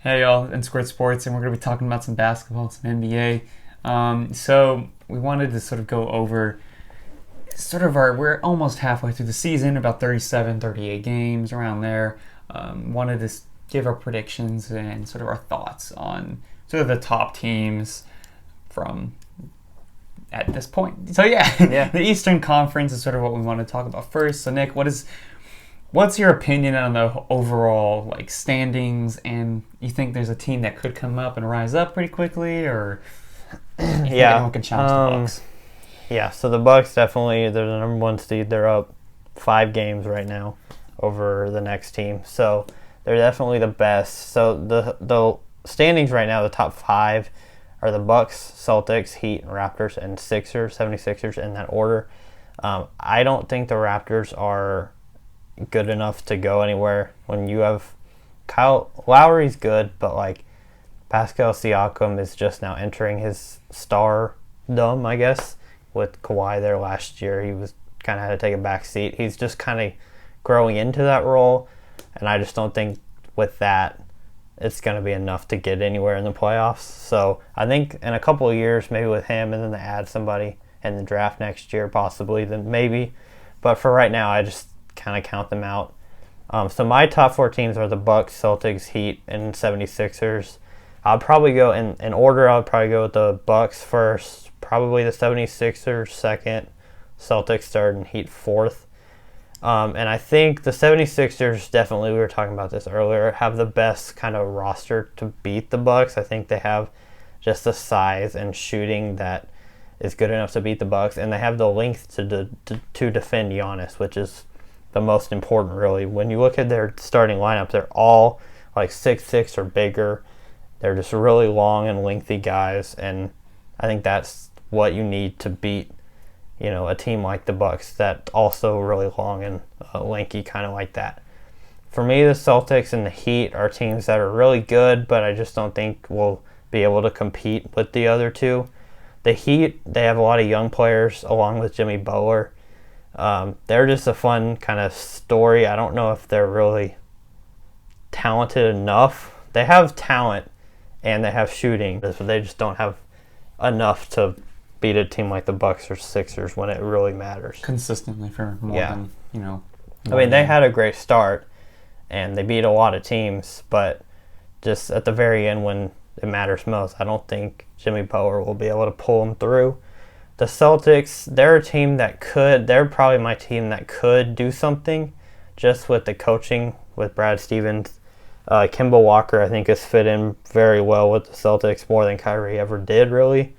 Hey y'all, in Squirt Sports, and we're going to be talking about some basketball, some NBA. So we wanted to sort of go over we're almost halfway through the season, about 37, 38 games, around there. Wanted to give our predictions and sort of our thoughts on sort of the top teams from at this point. So Yeah. the Eastern Conference is sort of what we want to talk about first. So Nick, what's your opinion on the overall standings, and you think there's a team that could come up and rise up pretty quickly, or you think anyone can challenge the Bucks? Yeah, so the Bucks definitely, they're the number one seed. They're up 5 games right now over the next team. So they're definitely the best. So the standings right now, the top 5 are the Bucks, Celtics, Heat, Raptors, and Sixers, 76ers in that order. I don't think the Raptors are good enough to go anywhere when you have Kyle Lowry's good, but Pascal Siakam is just now entering his stardom, I guess. With Kawhi there last year, he was kind of had to take a back seat. He's just kind of growing into that role, and I just don't think with that it's going to be enough to get anywhere in the playoffs. So I think in a couple of years, maybe with him, and then they add somebody in the draft next year, possibly, then maybe. But for right now, I just kind of count them out. So my top 4 teams are the Bucks, Celtics, Heat, and 76ers. I'll probably go in order. I would probably go with the Bucks first, probably the 76ers second, Celtics third, and Heat fourth. And I think the 76ers definitely, we were talking about this earlier, have the best kind of roster to beat the Bucks. I think they have just the size and shooting that is good enough to beat the Bucks, and they have the length to defend Giannis, which is the most important, really. When you look at their starting lineup, they're all like 6'6" or bigger. They're just really long and lengthy guys, and I think that's what you need to beat, a team like the Bucks that also really long and lanky, kind of like that. For me, the Celtics and the Heat are teams that are really good, but I just don't think will be able to compete with the other two. The Heat, they have a lot of young players along with Jimmy Butler. They're just a fun kind of story. I don't know if they're really talented enough. They have talent and they have shooting, but they just don't have enough to beat a team like the Bucks or Sixers when it really matters. Consistently for more than, I mean, they had a great start and they beat a lot of teams, but just at the very end when it matters most, I don't think Jimmy Butler will be able to pull them through. The Celtics, they're probably my team that could do something just with the coaching with Brad Stevens. Kemba Walker, I think, has fit in very well with the Celtics, more than Kyrie ever did, really.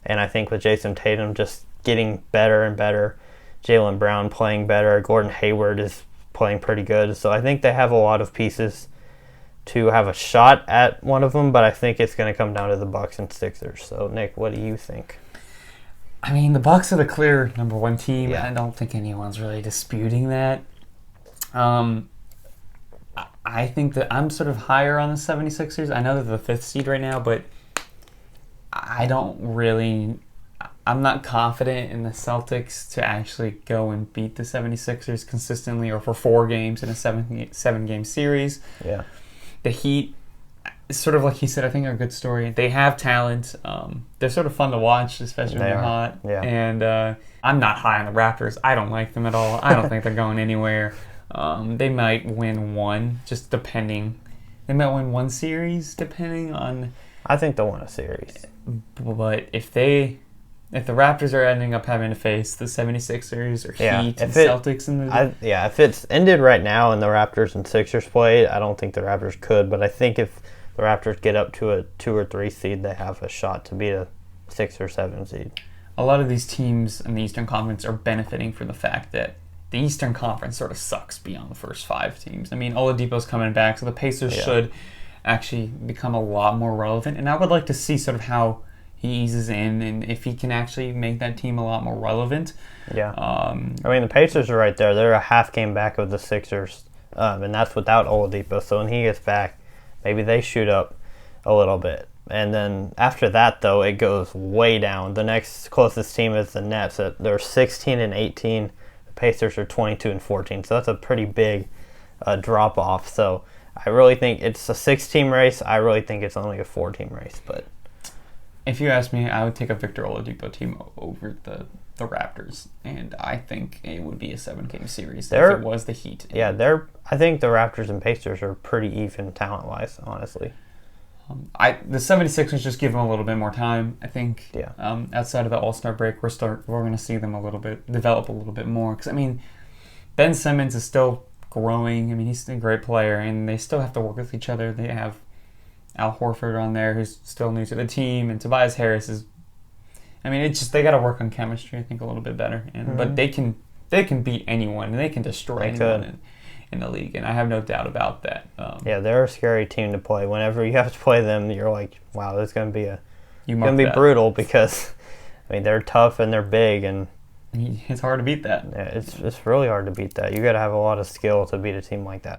And I think with Jason Tatum just getting better and better, Jaylen Brown playing better, Gordon Hayward is playing pretty good. So I think they have a lot of pieces to have a shot at one of them, but I think it's going to come down to the Bucks and Sixers. So, Nick, what do you think? I mean, the Bucks are the clear number one team. Yeah. I don't think anyone's really disputing that. I think that I'm sort of higher on the 76ers. I know they're the 5th seed right now, but I'm not confident in the Celtics to actually go and beat the 76ers consistently or for 4 games in a 7-game series. Yeah. The Heat, sort of like he said, I think are a good story. They have talent. They're sort of fun to watch, especially when they're hot. Yeah. And I'm not high on the Raptors. I don't like them at all. I don't think they're going anywhere. They might win one, just depending. They might win one series, depending on. I think they'll win a series. But if the Raptors are ending up having to face the 76ers or Heat and Celtics in the... if it's ended right now and the Raptors and Sixers played, I don't think the Raptors could, but I think if the Raptors get up to a 2 or 3 seed, they have a shot to beat a 6 or 7 seed. A lot of these teams in the Eastern Conference are benefiting from the fact that the Eastern Conference sort of sucks beyond the first 5 teams. I mean, Oladipo's coming back, so the Pacers should actually become a lot more relevant, and I would like to see sort of how he eases in and if he can actually make that team a lot more relevant. Yeah. I mean, the Pacers are right there. They're a half game back of the Sixers, and that's without Oladipo. So when he gets back, maybe they shoot up a little bit. And then after that, though, it goes way down. The next closest team is the Nets. They're 16 and 18. The Pacers are 22 and 14. So that's a pretty big drop off. So I really think it's a 6-team race. I really think it's only a 4-team race. But if you ask me, I would take a Victor Oladipo team over the Raptors, and I think it would be a 7-game series if it was the Heat. Yeah, I think the Raptors and Pacers are pretty even talent-wise, honestly. The 76ers just give them a little bit more time, I think. Yeah. Outside of the All-Star break, we're going to see them develop a little bit more. Because, I mean, Ben Simmons is still growing. I mean, he's a great player, and they still have to work with each other. They have Al Horford on there, who's still new to the team, and Tobias Harris is. I mean, it's just they got to work on chemistry, I think, a little bit better. But they can beat anyone, and they can destroy anyone in the league, and I have no doubt about that. Yeah, they're a scary team to play. Whenever you have to play them, you're like, wow, this is going to be brutal because, I mean, they're tough and they're big, and it's hard to beat that. Yeah, it's really hard to beat that. You got to have a lot of skill to beat a team like that.